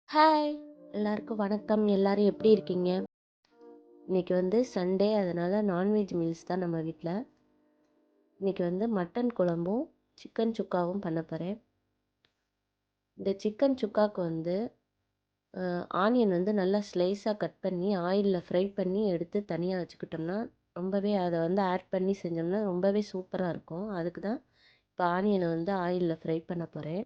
Hi! எல்லாருக்கும் வணக்கம். எல்லாரும் எப்படி இருக்கீங்க? இன்னைக்கு வந்து சண்டே அதனால நான்வெஜ் மீல்ஸ் தான் நம்ம வீட்ல. இன்னைக்கு வந்து மட்டன் குழம்பும், சிக்கன் சுக்காவும் பண்ண போறேன். இந்த சிக்கன் சுக்காக்கு வந்து ஆனியன் வந்து நல்லா ஸ்லைஸா கட் பண்ணி, ஆயில்ல ஃப்ரை பண்ணி எடுத்து தனியா வச்சுக்கிட்டோம்னா, ரொம்பவே அத வந்து ஆட் பண்ணி செஞ்சோம்னா ரொம்பவே சூப்பரா இருக்கும். அதுக்கு தான் இப்போ ஆனியன வந்து ஆயில்ல ஃப்ரை பண்ண போறேன்.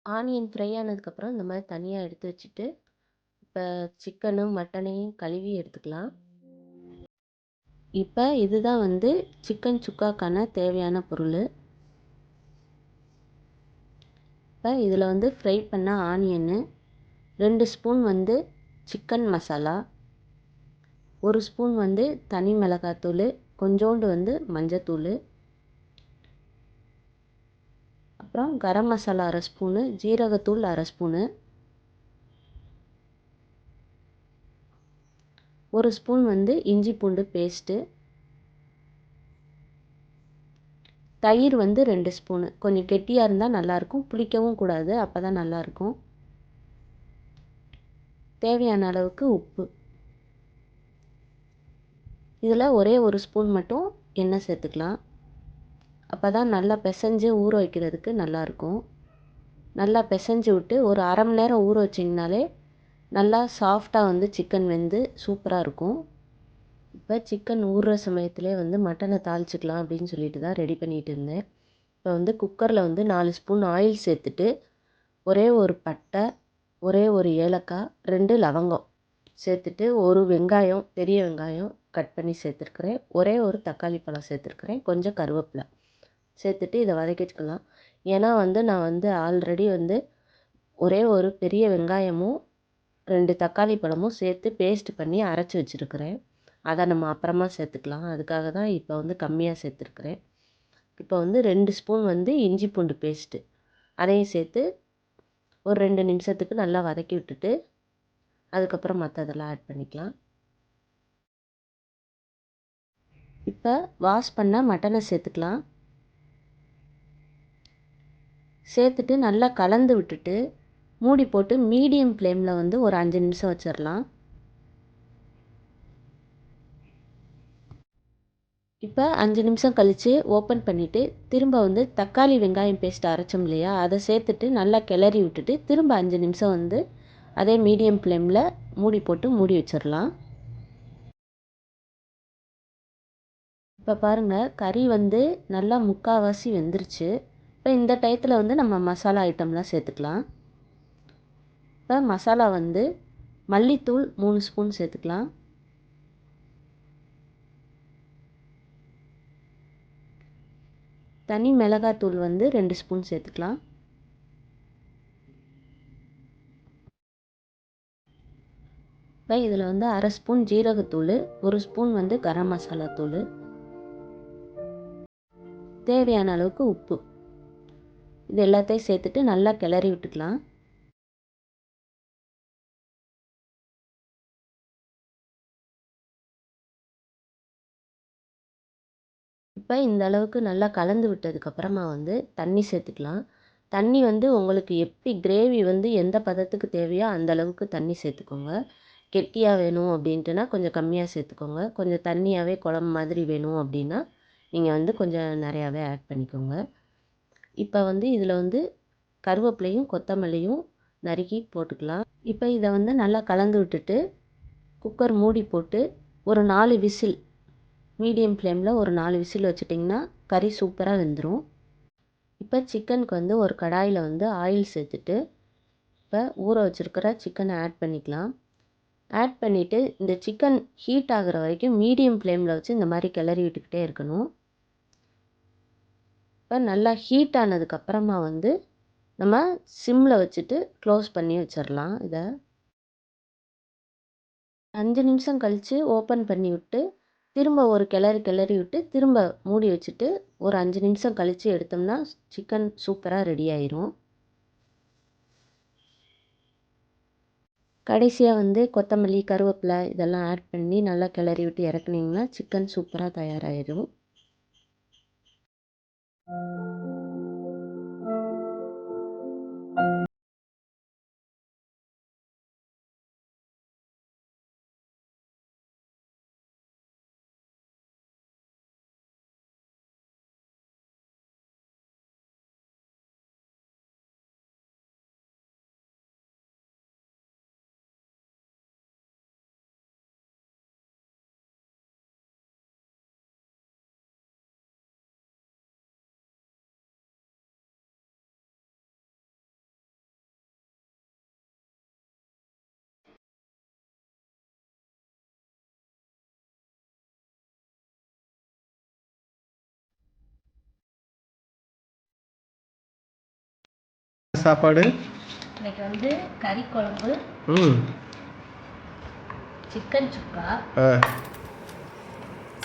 ஆனியன் ஃப்ரை ஆனதுக்கப்புறம் இந்த மாரி தனியா எடுத்து வச்சுட்டு, இப்போ சிக்கனும், மட்டனையும் கழுவி எடுத்துக்கலாம். இப்போ இதுதான் வந்து சிக்கன் சுக்காக்கான தேவையான பொருள். இப்போ இதில் வந்து ஃப்ரை பண்ண ஆனியன்னு, 2 ஸ்பூன் வந்து சிக்கன் மசாலா, 1 ஸ்பூன் வந்து தனி மிளகாத்தூள், கொஞ்சோண்டு வந்து மஞ்சத்தூள், அப்புறம் கரம் மசாலா 1/2 ஸ்பூனு, ஜீரகத்தூள் 1/2 ஸ்பூனு, 1 ஸ்பூன் வந்து இஞ்சி பூண்டு பேஸ்ட்டு, தயிர் வந்து 2 ஸ்பூனு. கொஞ்சம் கெட்டியாக இருந்தால் நல்லாயிருக்கும், புளிக்கவும் கூடாது, அப்போ தான் நல்லாயிருக்கும். தேவையான அளவுக்கு உப்பு. இதில் ஒரே 1 ஸ்பூன் மட்டும் எண்ணெய் சேர்த்துக்கலாம். அப்போ தான் நல்லா பிசைஞ்சு ஊற வைக்கிறதுக்கு நல்லாயிருக்கும். நல்லா பிசைஞ்சு விட்டு ஒரு 1/2 மணி நேரம் ஊற வச்சிங்கனாலே நல்லா சாஃப்டாக வந்து சிக்கன் வெந்து சூப்பராக இருக்கும். இப்போ சிக்கன் ஊறுற சமயத்திலே வந்து மட்டனை தாளிச்சிக்கலாம் அப்படின்னு சொல்லிட்டு தான் ரெடி பண்ணிகிட்டு இருந்தேன். இப்போ வந்து குக்கரில் வந்து 4 ஸ்பூன் ஆயில் சேர்த்துட்டு, ஒரே ஒரு பட்டை, ஒரே ஒரு ஏலக்காய், 2 லவங்கம் சேர்த்துட்டு, ஒரு வெங்காயம், பெரிய வெங்காயம் கட் பண்ணி சேர்த்துருக்குறேன், ஒரே ஒரு தக்காளி பழம் சேர்த்துருக்குறேன், கொஞ்சம் கருவேப்பிலை சேர்த்துட்டு இதை வதக்கிக்கலாம். ஏன்னா வந்து நான் வந்து ஆல்ரெடி வந்து ஒரே ஒரு பெரிய வெங்காயமும் 2 தக்காளி பழமும் சேர்த்து பேஸ்ட் பண்ணி அரைச்சி வச்சுருக்கிறேன். அதை நம்ம அப்புறமா சேர்த்துக்கலாம். அதுக்காக தான் இப்போ வந்து கம்மியாக சேர்த்துருக்குறேன். இப்போ வந்து 2 ஸ்பூன் வந்து இஞ்சி பூண்டு பேஸ்ட்டு அதையும் சேர்த்து ஒரு 2 நிமிஷத்துக்கு நல்லா வதக்கி விட்டுட்டு அதுக்கப்புறம் மற்றதெல்லாம் ஆட் பண்ணிக்கலாம். இப்போ வாஷ் பண்ண மட்டனை சேர்த்துக்கலாம். சேர்த்துட்டு நல்லா கலந்து விட்டுட்டு மூடி போட்டு மீடியம் ஃப்ளேமில் வந்து ஒரு 5 நிமிஷம் வச்சிடலாம். இப்போ 5 நிமிஷம் கழித்து ஓப்பன் பண்ணிவிட்டு திரும்ப வந்து தக்காளி வெங்காயம் பேஸ்ட் அரைச்சோம் இல்லையா, அதை சேர்த்துட்டு நல்லா கிளறி விட்டுட்டு திரும்ப 5 நிமிஷம் வந்து அதே மீடியம் ஃப்ளேமில் மூடி போட்டு மூடி வச்சிடலாம். இப்போ பாருங்கள், கறி வந்து நல்லா முக்கால்வாசி வெந்துருச்சு. இப்போ இந்த டயத்தில் வந்து நம்ம மசாலா ஐட்டம்லாம் சேர்த்துக்கலாம். இப்போ மசாலா வந்து மல்லித்தூள் 3 ஸ்பூன் சேர்த்துக்கலாம். தனி மிளகாத்தூள் வந்து 2 ஸ்பூன் சேர்த்துக்கலாம். இப்போ இதில் வந்து 1/2 ஸ்பூன் ஜீரகத்தூள், 1 ஸ்பூன் வந்து கரம் மசாலா தூள், தேவையான அளவுக்கு உப்பு, இது எல்லாத்தையும் சேர்த்துட்டு நல்லா கிளறி விட்டுக்கலாம். இப்போ இந்த அளவுக்கு நல்லா கலந்து விட்டதுக்கப்புறமா வந்து தண்ணி சேர்த்துக்கலாம். தண்ணி வந்து உங்களுக்கு எப்படி கிரேவி வந்து எந்த பதத்துக்கு தேவையோ அந்த அளவுக்கு தண்ணி சேர்த்துக்கோங்க. கெட்டியாக வேணும் அப்படின்ட்டுனா கொஞ்சம் கம்மியாக சேர்த்துக்கோங்க. கொஞ்சம் தண்ணியாகவே குழம்பு மாதிரி வேணும் அப்படின்னா நீங்கள் வந்து கொஞ்சம் நிறையாவே ஆட் பண்ணிக்கோங்க. இப்போ வந்து இதில் வந்து கருவேப்பிலையும் கொத்தமல்லியும் நறுக்கி போட்டுக்கலாம். இப்போ இதை வந்து நல்லா கலந்து விட்டுட்டு குக்கர் மூடி போட்டு ஒரு 4 விசில், மீடியம் ஃப்ளேமில் ஒரு 4 விசில் வச்சுட்டிங்கன்னா கறி சூப்பராக வெந்துடும். இப்போ சிக்கனுக்கு வந்து ஒரு கடாயில் வந்து ஆயில் சேர்த்துட்டு இப்போ ஊற வச்சுருக்கிற சிக்கனை ஆட் பண்ணிக்கலாம். ஆட் பண்ணிவிட்டு இந்த சிக்கன் ஹீட் ஆகிற வரைக்கும் மீடியம் ஃப்ளேமில் வச்சு இந்த மாதிரி கிளறி விட்டுக்கிட்டே இருக்கணும். இப்போ நல்லா ஹீட் ஆனதுக்கப்புறமா வந்து நம்ம சிம்மில் வச்சுட்டு க்ளோஸ் பண்ணி வச்சிடலாம். இதை 5 நிமிஷம் கழித்து ஓப்பன் பண்ணி விட்டு திரும்ப ஒரு கிளறி கிளறி விட்டு திரும்ப மூடி வச்சுட்டு ஒரு 5 நிமிஷம் கழித்து எடுத்தோம்னா சிக்கன் சூப்பராக ரெடி ஆயிரும். கடைசியாக வந்து கொத்தமல்லி கருவேப்பிலை இதெல்லாம் ஆட் பண்ணி நல்லா கிளறி விட்டு இறக்குனீங்கன்னா சிக்கன் சூப்பராக தயாராகிடும். சாப்பாடு இன்னைக்கு வந்து கறி குழம்பு, சிக்கன் சுக்கா,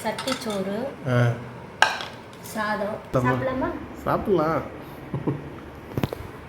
சட்டிச்சோறு, சாதம். சாப்பிடலாமா? சாப்பிடலாம்.